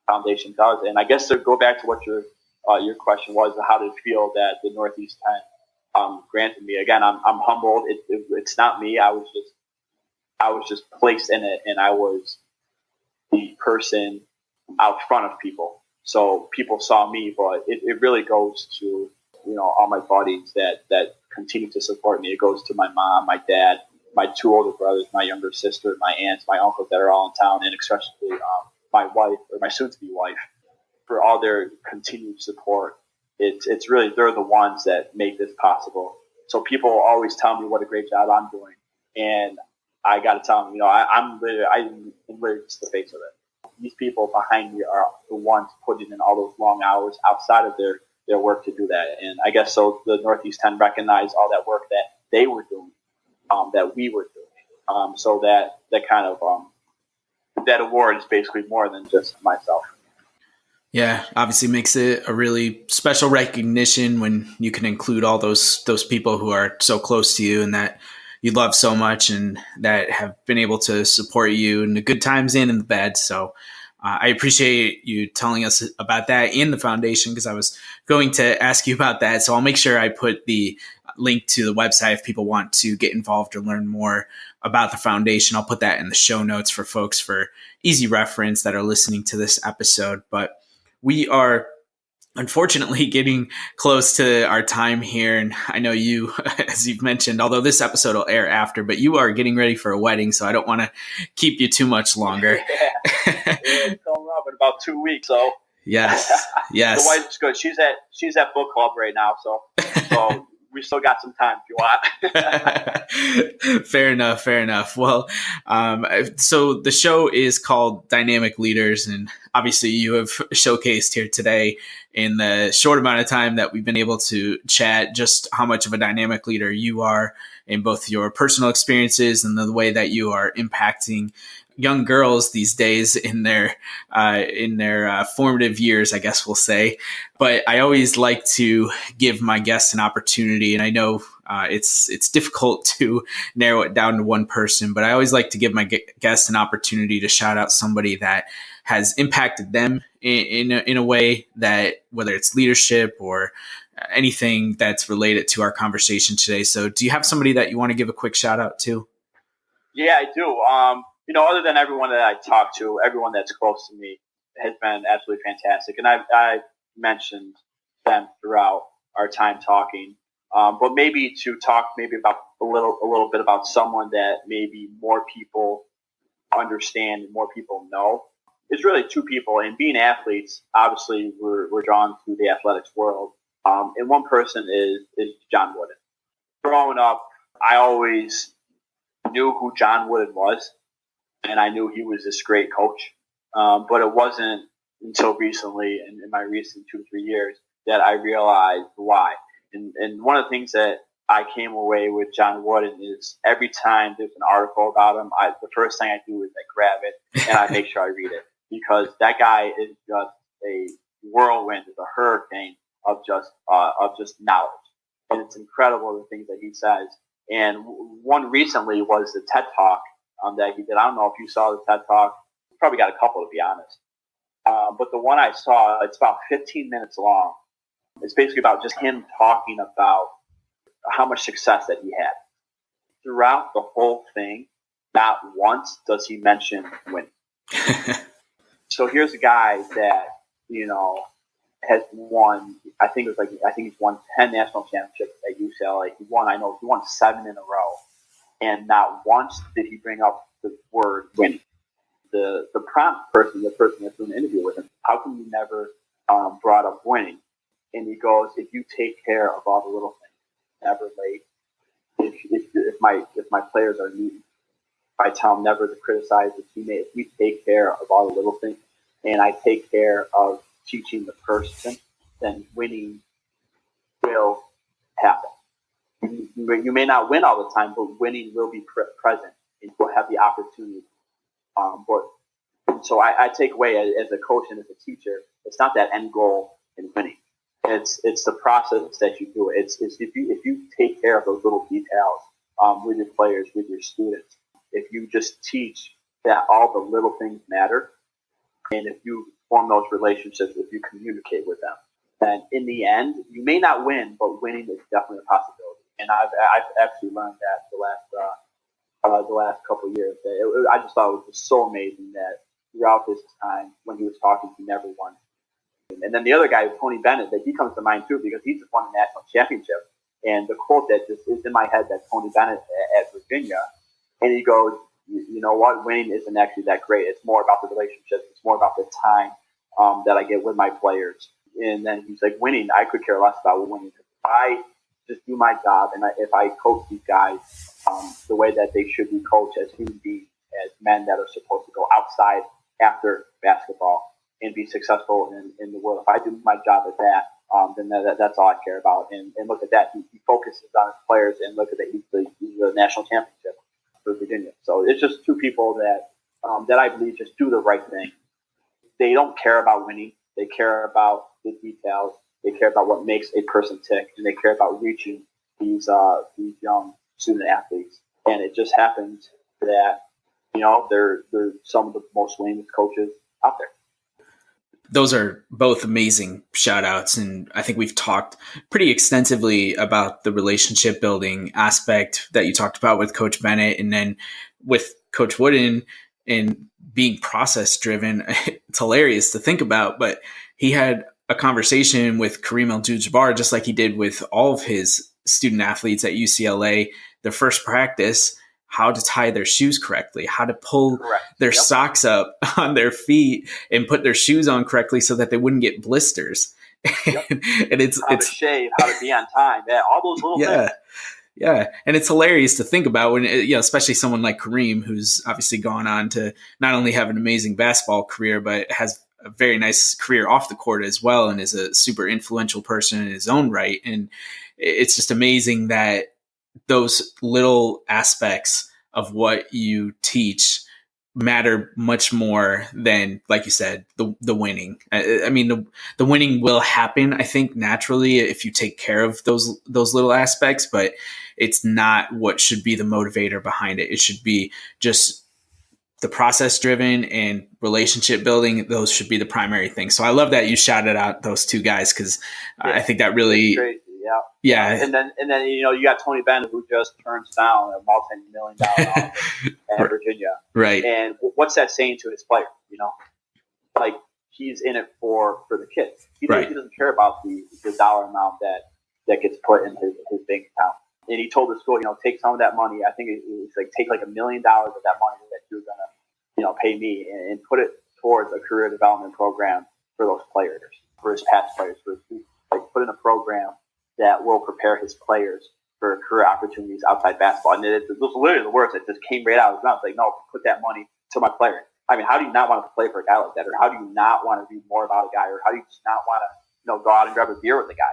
foundation does. And I guess to go back to what your question was, how did it feel that the Northeast 10 granted me? Again, I'm humbled. It's not me. I was just placed in it, and I was the person out front of people. So people saw me, but it really goes to all my buddies that continue to support me. It goes to my mom, my dad, my two older brothers, my younger sister, my aunts, my uncles that are all in town, and especially my wife, or my soon-to-be wife, for all their continued support. It's really, they're the ones that make this possible. So people always tell me what a great job I'm doing, and I got to tell them, I'm literally just the face of it. These people behind me are the ones putting in all those long hours outside of their work to do that. And I guess so the Northeast 10 recognized all that work that they were doing, that we were doing. So that kind of that award is basically more than just myself. Yeah, obviously makes it a really special recognition when you can include all those people who are so close to you and that you love so much, and that have been able to support you in the good times and in the bad. So I appreciate you telling us about that in the foundation, because I was going to ask you about that. So I'll make sure I put the link to the website if people want to get involved or learn more about the foundation. I'll put that in the show notes for folks for easy reference that are listening to this episode. But we are unfortunately getting close to our time here. And I know you, as you've mentioned, although this episode will air after, but you are getting ready for a wedding. So I don't want to keep you too much longer. It's coming up in about 2 weeks. So yes. The wife's good. She's at book club right now. So we still got some time if you want. Fair enough. Well, so the show is called Dynamic Leaders, and obviously you have showcased here today in the short amount of time that we've been able to chat just how much of a dynamic leader you are in both your personal experiences and the way that you are impacting young girls these days in their formative years, I guess we'll say. But I always like to give my guests an opportunity, and I know it's difficult to narrow it down to one person, but I always like to give my guests an opportunity to shout out somebody that has impacted them in a way that, whether it's leadership or anything that's related to our conversation today. So do you have somebody that you want to give a quick shout out to? Yeah, I do. Other than everyone that I talk to, everyone that's close to me has been absolutely fantastic. And I've mentioned them throughout our time talking. But maybe to talk about a little bit about someone that maybe more people understand and more people know. It's really two people. And being athletes, obviously, we're drawn to the athletics world. And one person is John Wooden. Growing up, I always knew who John Wooden was, and I knew he was this great coach. But it wasn't until recently, in my recent 2 to 3 years, that I realized why. And one of the things that I came away with John Wooden is every time there's an article about him, the first thing I do is I grab it and I make sure I read it, because that guy is just a whirlwind, is a hurricane of just knowledge, and it's incredible the things that he says. And one recently was the TED Talk that he did. I don't know if you saw the TED Talk. You probably got a couple, to be honest. But the one I saw, it's about 15 minutes long. It's basically about just him talking about how much success that he had. Throughout the whole thing, not once does he mention winning. So here's a guy that, has won, he's won 10 national championships at UCLA. He won 7 in a row. And not once did he bring up the word winning. The prompt person, the person that's doing the interview with him, how come you never brought up winning? And he goes, if you take care of all the little things, never late. If my players are needy, I tell them never to criticize the teammate. If we take care of all the little things, and I take care of teaching the person, then winning will happen. You may not win all the time, but winning will be present, and you'll have the opportunity. So I take away as a coach and as a teacher, it's not that end goal in winning. It's the process that you do. It's if you take care of those little details with your players, with your students, if you just teach that all the little things matter, and if you form those relationships, if you communicate with them, then in the end, you may not win, but winning is definitely a possibility. And I've actually learned that the last couple of years. I just thought it was just so amazing that throughout this time when he was talking, he never won. And then the other guy, Tony Bennett, that he comes to mind too, because he just won a national championship. And the quote that just is in my head, that Tony Bennett at Virginia, and he goes, you know what, winning isn't actually that great. It's more about the relationships. It's more about the time that I get with my players. And then he's like, winning, I could care less about winning. I just do my job, and if I coach these guys the way that they should be coached as human beings, as men that are supposed to go outside after basketball and be successful in the world. If I do my job at that, then that's all I care about. And look at that. He focuses on his players, and look at that. He's the national championship for Virginia. So it's just two people that I believe just do the right thing. They don't care about winning. They care about the details. They care about what makes a person tick, and they care about reaching these young student athletes. And it just happens that they're some of the most winningest coaches out there. those are both amazing shout outs. And I think we've talked pretty extensively about the relationship building aspect that you talked about with Coach Bennett, and then with Coach Wooden and being process driven. It's hilarious to think about, but he had a conversation with Kareem Abdul-Jabbar, just like he did with all of his student athletes at UCLA, their first practice, how to tie their shoes correctly, how to pull their socks up on their feet and put their shoes on correctly so that they wouldn't get blisters. And it's to shave, how to be on time. Yeah, all those little things. Yeah. And it's hilarious to think about when, especially someone like Kareem, who's obviously gone on to not only have an amazing basketball career, but has a very nice career off the court as well, and is a super influential person in his own right. And it's just amazing that those little aspects of what you teach matter much more than, like you said, the winning. I mean, the winning will happen, I think, naturally if you take care of those little aspects, but it's not what should be the motivator behind it. It should be just the process driven and relationship building. Those should be the primary things. So I love that you shouted out those two guys, because I think that really, yeah. And then you got Tony Bennett, who just turns down a multi-million-dollar offer at Virginia. Right. And what's that saying to his player? Like, he's in it for the kids. He doesn't care about the dollar amount that gets put in his bank account. And he told the school, take some of that money. I think it was like, take like $1 million of that money that you're gonna, pay me, and put it towards a career development program for those players, for his past players, for his students. Like, put in a program that will prepare his players for career opportunities outside basketball. And those are literally the words that just came right out of his mouth. Like, no, put that money to my player. I mean, how do you not want to play for a guy like that? Or how do you not want to read more about a guy? Or how do you just not want to, go out and grab a beer with a guy?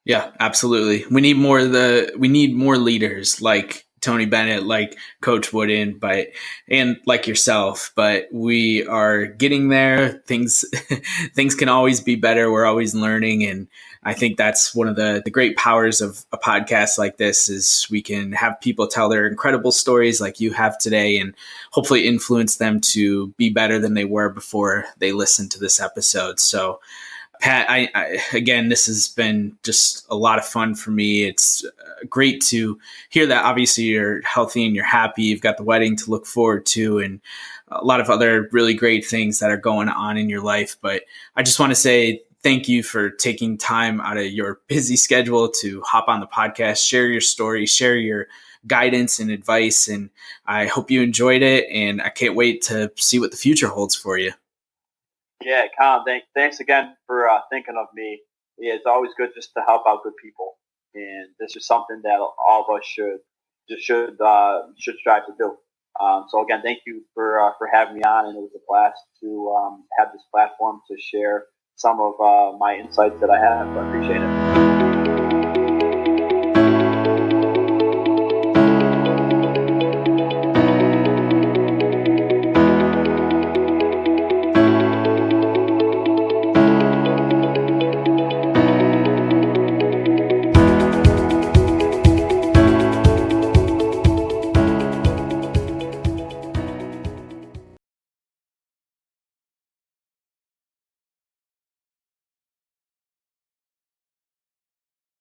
Yeah, absolutely. We need more leaders like Tony Bennett, like Coach Wooden, and like yourself. But we are getting there. Things can always be better. We're always learning, and I think that's one of the great powers of a podcast like this, is we can have people tell their incredible stories like you have today, and hopefully influence them to be better than they were before they listened to this episode. So, Pat, I again, this has been just a lot of fun for me. It's great to hear that obviously you're healthy and you're happy. You've got the wedding to look forward to, and a lot of other really great things that are going on in your life. But I just want to say thank you for taking time out of your busy schedule to hop on the podcast, share your story, share your guidance and advice. And I hope you enjoyed it, and I can't wait to see what the future holds for you. Yeah, Colin, thanks again for thinking of me. Yeah, it's always good just to help out good people, and this is something that all of us should strive to do. So again, thank you for having me on, and it was a blast to have this platform to share some of my insights that I have. I appreciate it.